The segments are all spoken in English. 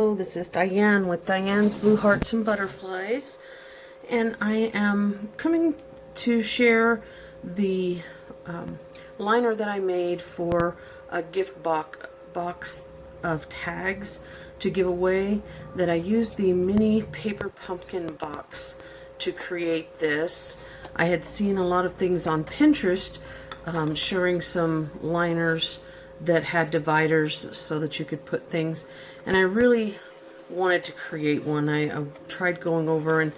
Hello, this is Diane with Diane's Blue Hearts and Butterflies, and I am coming to share the liner that I made for a gift box of tags to give away. That I used the mini paper pumpkin box to create this. I had seen a lot of things on Pinterest showing some liners that had dividers so that you could put things, and I really wanted to create one. I tried going over and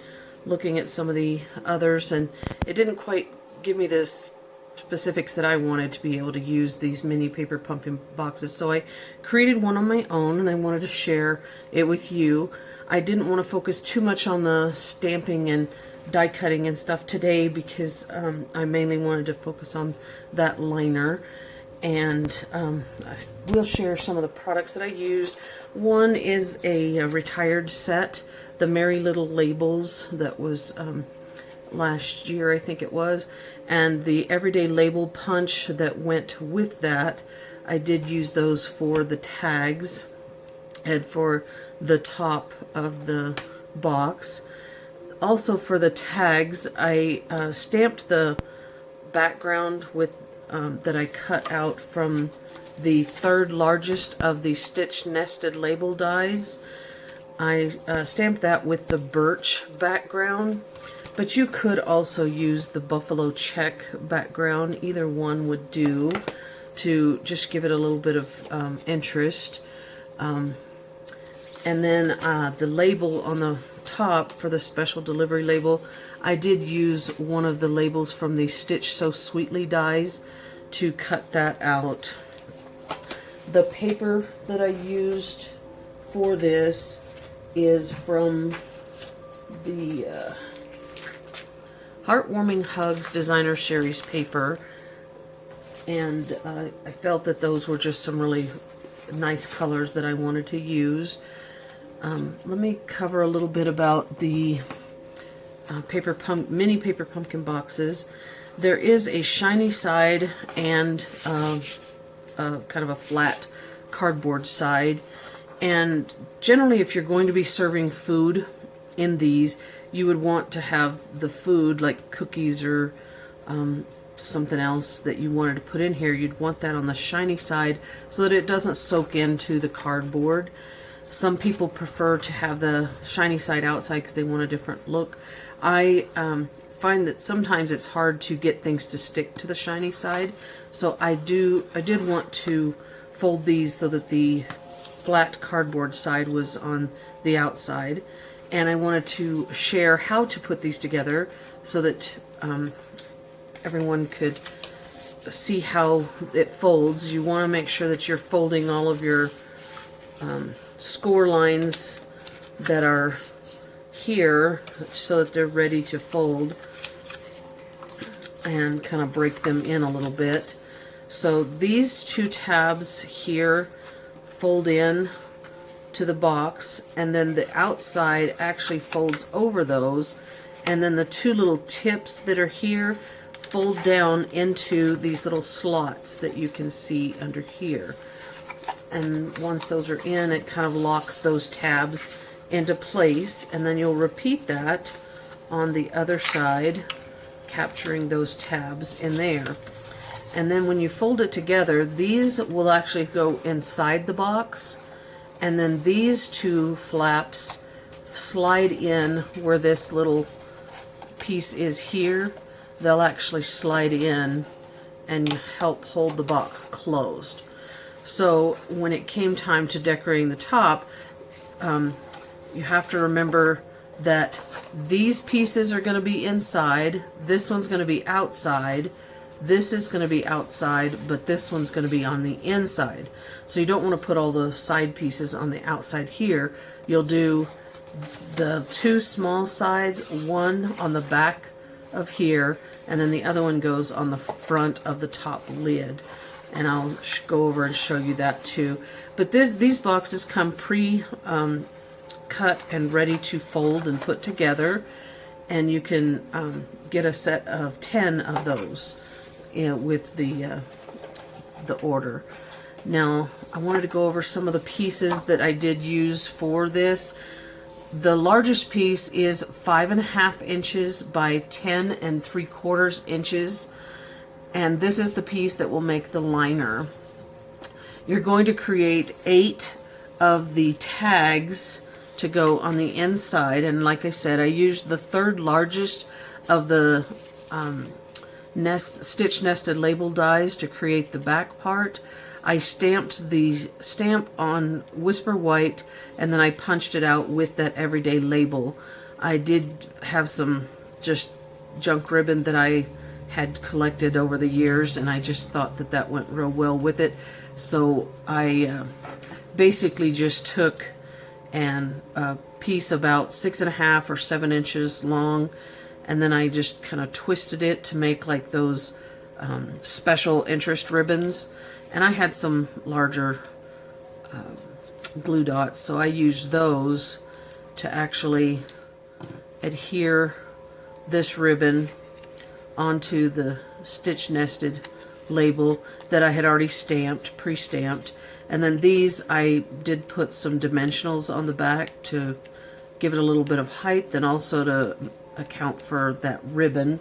looking at some of the others, and it didn't quite give me the specifics that I wanted to be able to use these mini paper pumpkin boxes. So I created one on my own, and I wanted to share it with you. I didn't want to focus too much on the stamping and die cutting and stuff today because I mainly wanted to focus on that liner. And I will share some of the products that I used. One is a retired set, the Merry Little Labels, that was last year, I think it was, and the Everyday Label Punch that went with that. I did use those for the tags and for the top of the box. Also for the tags, I stamped the background with that I cut out from the third largest of the stitch nested label dies. I stamped that with the birch background, but you could also use the buffalo check background. Either one would do to just give it a little bit of interest. And then the label on the top for the special delivery label, I did use one of the labels from the Stitch So Sweetly dies to cut that out. The paper that I used for this is from the Heartwarming Hugs Designer Series paper, and I felt that those were just some really nice colors that I wanted to use. Let me cover a little bit about the mini paper pumpkin boxes. There is a shiny side and kind of a flat cardboard side, and generally if you're going to be serving food in these, you would want to have the food, like cookies or something else that you wanted to put in here, you'd want that on the shiny side so that it doesn't soak into the cardboard. Some people prefer to have the shiny side outside because they want a different look. I find that sometimes it's hard to get things to stick to the shiny side, so I did want to fold these so that the flat cardboard side was on the outside, and I wanted to share how to put these together so that everyone could see how it folds. You want to make sure that you're folding all of your score lines that are here so that they're ready to fold, and kind of break them in a little bit. So these two tabs here fold in to the box, and then the outside actually folds over those, and then the two little tips that are here fold down into these little slots that you can see under here. And once those are in, it kind of locks those tabs into place, and then you'll repeat that on the other side, capturing those tabs in there. And then when you fold it together, these will actually go inside the box, and then these two flaps slide in where this little piece is here. They'll actually slide in and help hold the box closed. So when it came time to decorating the top, you have to remember that these pieces are going to be inside, this one's going to be outside, this is going to be outside, but this one's going to be on the inside. So you don't want to put all the side pieces on the outside here. You'll do the two small sides, one on the back of here, and then the other one goes on the front of the top lid. And I'll go over and show you that too. But these boxes come cut and ready to fold and put together, and you can get a set of 10 of those with the order. Now, I wanted to go over some of the pieces that I did use for this. The largest piece is 5.5 inches by 10 3/4 inches, and this is the piece that will make the liner. You're going to create 8 of the tags to go on the inside, and like I said, I used the third largest of the stitch nested label dies to create the back part. I stamped the stamp on Whisper White, and then I punched it out with that everyday label. I did have some just junk ribbon that I had collected over the years, and I just thought that that went real well with it. So I basically just took a piece about 6.5 or 7 inches long, and then I just kind of twisted it to make like those special interest ribbons. And I had some larger glue dots, so I used those to actually adhere this ribbon onto the stitch nested label that I had already stamped, pre-stamped. And then these, I did put some dimensionals on the back to give it a little bit of height, and also to account for that ribbon.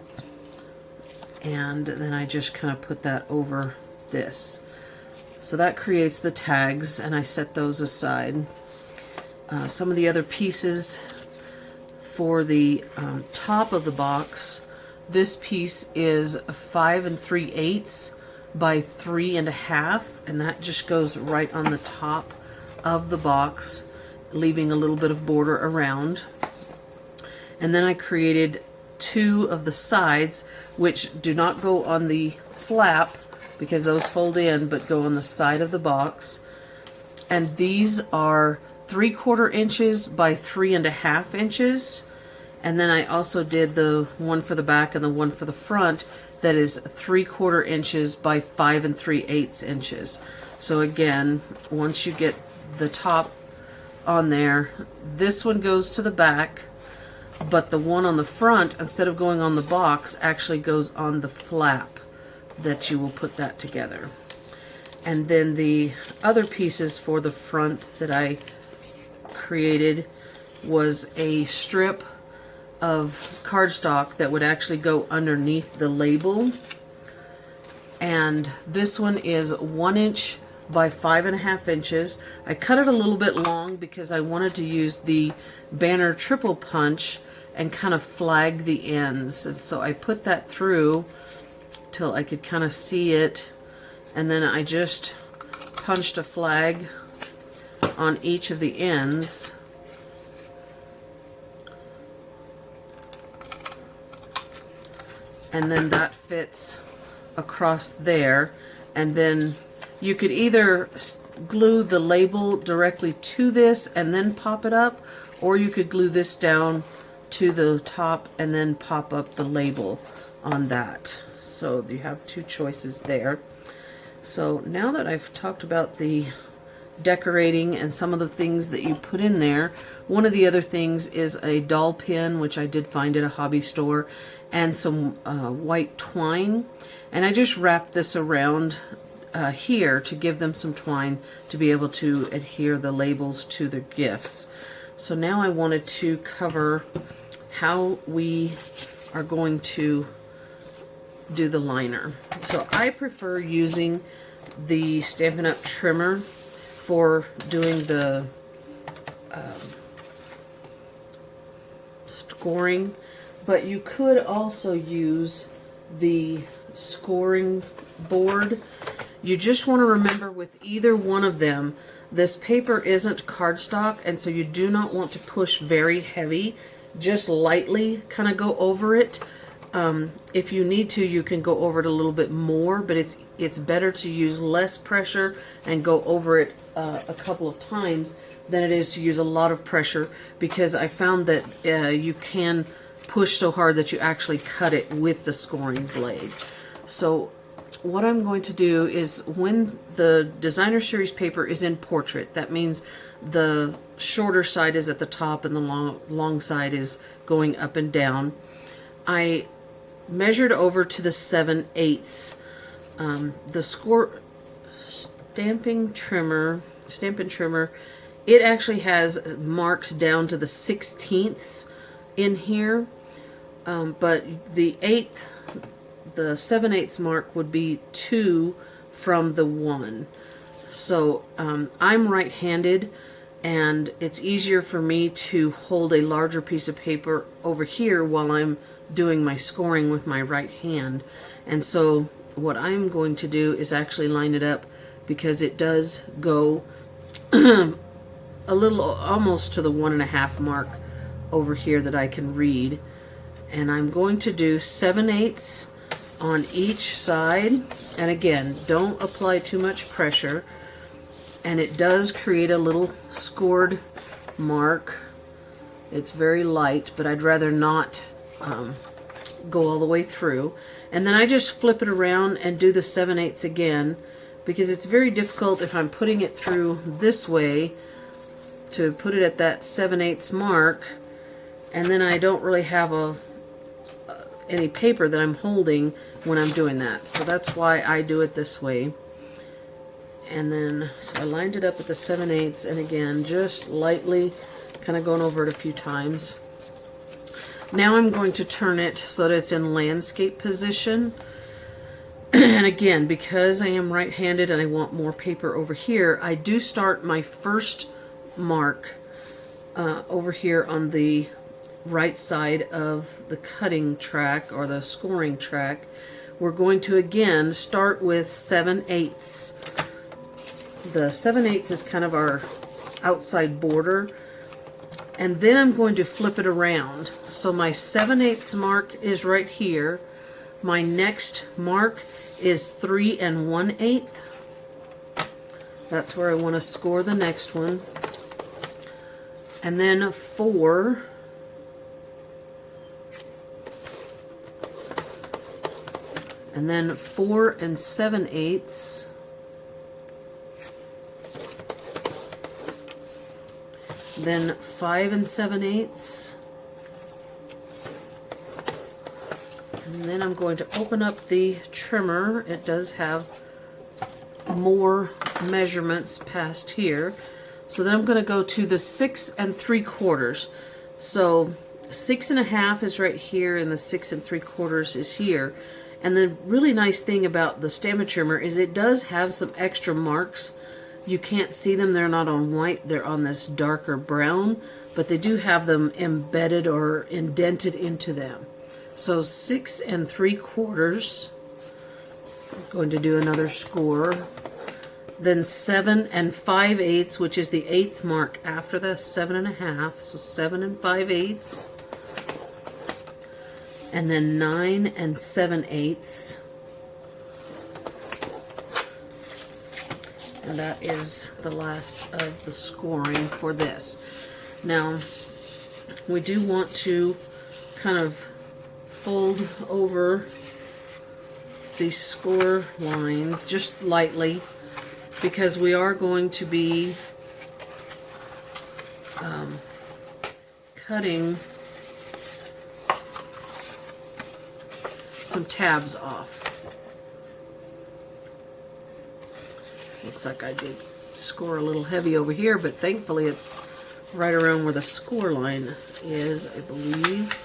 And then I just kind of put that over this. So that creates the tags, and I set those aside. Some of the other pieces for the top of the box, this piece is 5 3/8 by 3.5, and that just goes right on the top of the box, leaving a little bit of border around. And then I created 2 of the sides, which do not go on the flap because those fold in, but go on the side of the box. And these are 3/4 inches by 3.5 inches. And then I also did the one for the back and the one for the front that is 3/4 inches by 5 3/8 inches. So again, once you get the top on there, this one goes to the back, but the one on the front, instead of going on the box, actually goes on the flap that you will put that together. And then the other pieces for the front that I created was a strip of cardstock that would actually go underneath the label. And this one is 1 inch by 5.5 inches. I cut it a little bit long because I wanted to use the banner triple punch and kind of flag the ends. And so I put that through till I could kind of see it, and then I just punched a flag on each of the ends. And then that fits across there. And then you could either glue the label directly to this and then pop it up, or you could glue this down to the top and then pop up the label on that. So you have 2 choices there. So now that I've talked about the decorating and some of the things that you put in there, one of the other things is a doll pin, which I did find at a hobby store, and some white twine. And I just wrapped this around here to give them some twine to be able to adhere the labels to the gifts. So now I wanted to cover how we are going to do the liner. So I prefer using the Stampin' Up! Trimmer for doing the scoring, but you could also use the scoring board. You just want to remember with either one of them, this paper isn't cardstock, and so you do not want to push very heavy. Just lightly kind of go over it. If you need to, you can go over it a little bit more, but it's better to use less pressure and go over it a couple of times than it is to use a lot of pressure, because I found that you can push so hard that you actually cut it with the scoring blade. So what I'm going to do is, when the Designer Series paper is in portrait, that means the shorter side is at the top and the long side is going up and down. I measured over to the 7/8. The Stampin' Trimmer, it actually has marks down to the 16ths in here, but the 7/8 mark would be 2 from the 1. So I'm right-handed, and it's easier for me to hold a larger piece of paper over here while I'm doing my scoring with my right hand. And so what I'm going to do is actually line it up, because it does go a little almost to the 1.5 mark over here that I can read. And I'm going to do 7/8 on each side, and again, don't apply too much pressure, and it does create a little scored mark. It's very light, but I'd rather not go all the way through. And then I just flip it around and do the 7/8 again, because it's very difficult if I'm putting it through this way to put it at that 7/8 mark, and then I don't really have any paper that I'm holding when I'm doing that. So that's why I do it this way. And then, so I lined it up at the 7/8, and again, just lightly kind of going over it a few times. Now I'm going to turn it so that it's in landscape position. And again, because I am right-handed and I want more paper over here, I do start my first mark over here on the right side of the cutting track or the scoring track. We're going to again start with 7/8. The 7/8 is kind of our outside border, and then I'm going to flip it around. So my 7/8 mark is right here. My next mark is 3 1/8. That's where I want to score the next one. And then 4. And then 4 7/8. Then 5 7/8. And then I'm going to open up the trimmer. It does have more measurements past here. So then I'm going to go to the 6 3/4. So 6 1/2 is right here, and the 6 3/4 is here. And the really nice thing about the Stampin' Trimmer is it does have some extra marks. You can't see them, they're not on white, they're on this darker brown, but they do have them embedded or indented into them. So 6 3/4, I'm going to do another score. Then 7 5/8, which is the 8th mark after the 7 1/2, so 7 5/8. And then 9 7/8. And that is the last of the scoring for this. Now, we do want to kind of fold over these score lines just lightly, because we are going to be cutting some tabs off. Looks like I did score a little heavy over here, but thankfully it's right around where the score line is, I believe.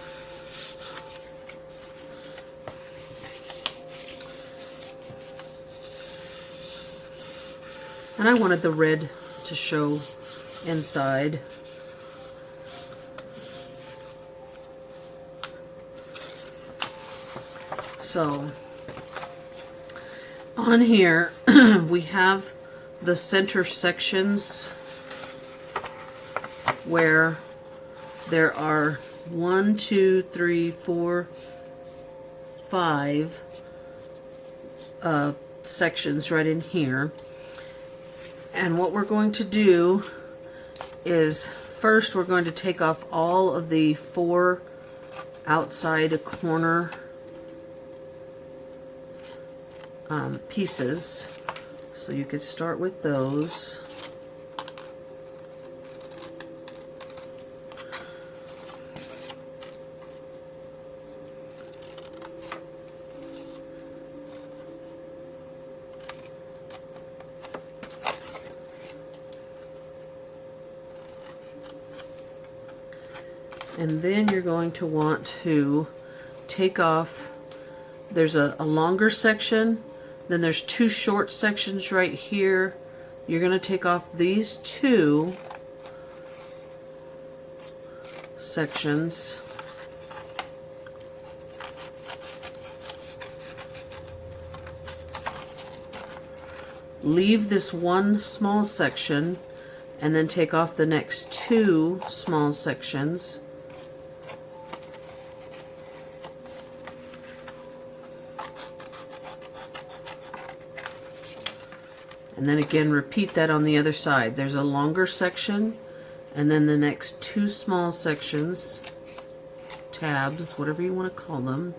And I wanted the red to show inside. So on here we have the center sections where there are 1, 2, 3, 4, 5 sections right in here. And what we're going to do is first we're going to take off all of the 4 outside corner pieces. So you could start with those. And then you're going to want to take off, there's a longer section, then there's two short sections right here. You're going to take off these two sections. Leave this one small section and then take off the next two small sections. And then again repeat that on the other side. There's a longer section and then the next two small sections, tabs, whatever you want to call them,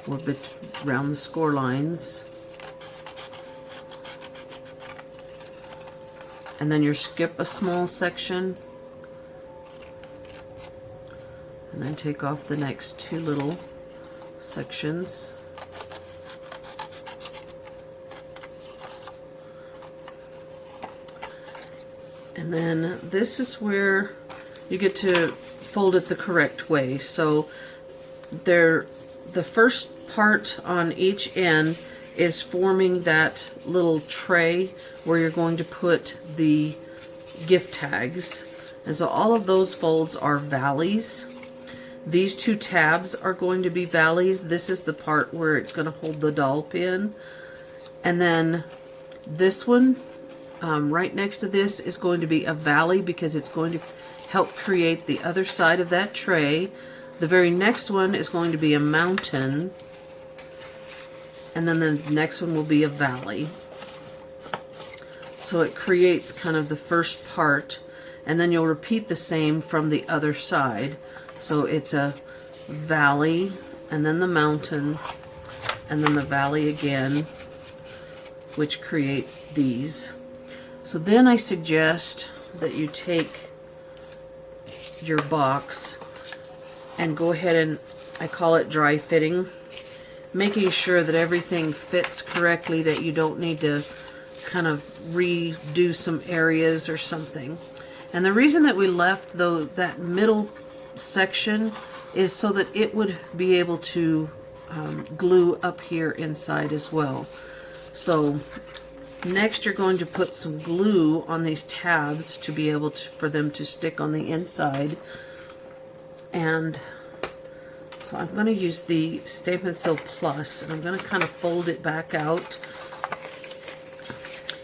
or around the score lines. And then you skip a small section and then take off the next two little sections. And then this is where you get to fold it the correct way. So the first part on each end is forming that little tray where you're going to put the gift tags. And so all of those folds are valleys. These two tabs are going to be valleys. This is the part where it's going to hold the doll pin. And then this one, right next to this, is going to be a valley because it's going to help create the other side of that tray. The very next one is going to be a mountain. And then the next one will be a valley. So it creates kind of the first part, and then you'll repeat the same from the other side. So it's a valley, and then the mountain, and then the valley again, which creates these. So then I suggest that you take your box and go ahead and, I call it dry fitting, making sure that everything fits correctly, that you don't need to kind of redo some areas or something. And the reason that we left that middle section is so that it would be able to glue up here inside as well. So next you're going to put some glue on these tabs to be able to, for them to stick on the inside. And so I'm going to use the Stampin' Seal Plus, and I'm going to kind of fold it back out.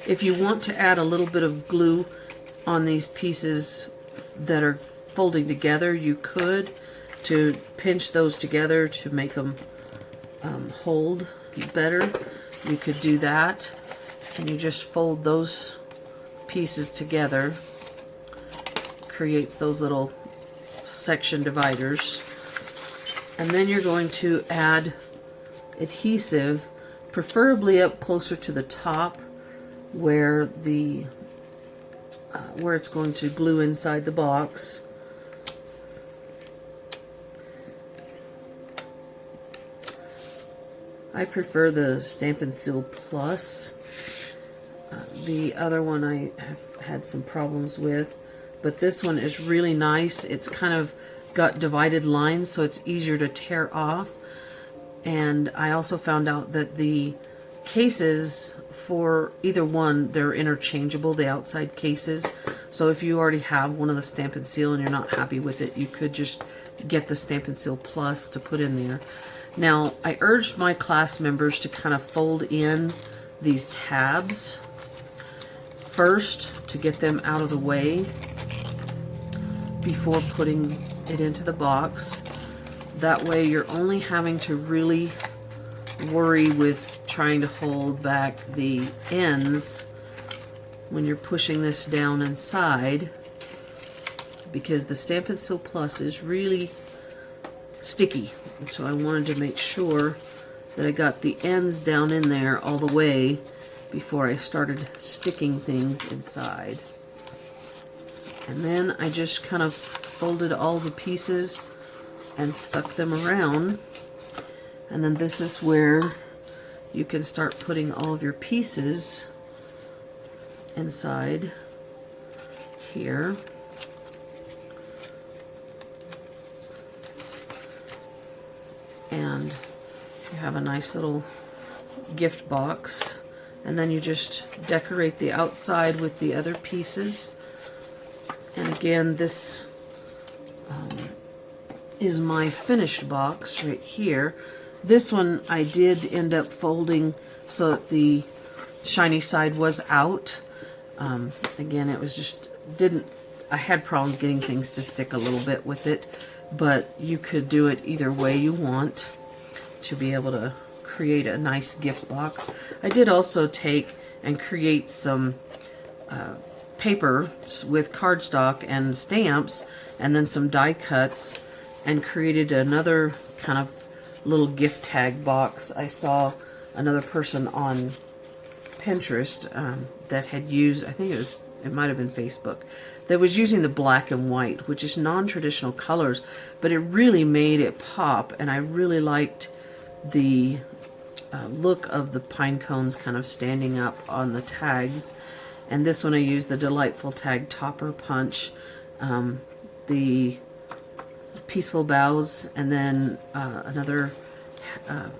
If you want to add a little bit of glue on these pieces that are folding together, you could, to pinch those together to make them hold better. You could do that, and you just fold those pieces together. Creates those little section dividers. And then you're going to add adhesive, preferably up closer to the top where the where it's going to glue inside the box. I prefer the Stampin' Seal Plus. The other one I have had some problems with, but this one is really nice. It's kind of got divided lines, so it's easier to tear off. And I also found out that the cases for either one, they're interchangeable, the outside cases. So if you already have one of the Stampin' Seal and you're not happy with it, you could just get the Stampin' Seal Plus to put in there. Now, I urged my class members to kind of fold in these tabs first to get them out of the way before putting it into the box. That way you're only having to really worry with trying to hold back the ends when you're pushing this down inside, because the Stampin' Seal Plus is really sticky. So I wanted to make sure that I got the ends down in there all the way before I started sticking things inside. And then I just kind of folded all the pieces and stuck them around. And then this is where you can start putting all of your pieces inside here. have a nice little gift box, and then you just decorate the outside with the other pieces. And again, this is my finished box right here. This one I did end up folding so that the shiny side was out. Again, it was just I had problems getting things to stick a little bit with it, but you could do it either way you want to be able to create a nice gift box. I did also take and create some paper with cardstock and stamps, and then some die cuts, and created another kind of little gift tag box. I saw another person on Pinterest that had used, I think it might have been Facebook, that was using the black and white, which is non-traditional colors, but it really made it pop, and I really liked the look of the pine cones kind of standing up on the tags. And this one I used the Delightful Tag Topper Punch, the Peaceful Boughs, and then another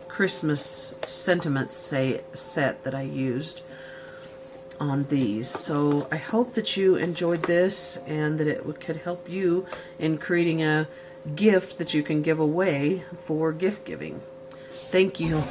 Christmas Sentiments set that I used on these. So I hope that you enjoyed this and that it could help you in creating a gift that you can give away for gift giving. Thank you.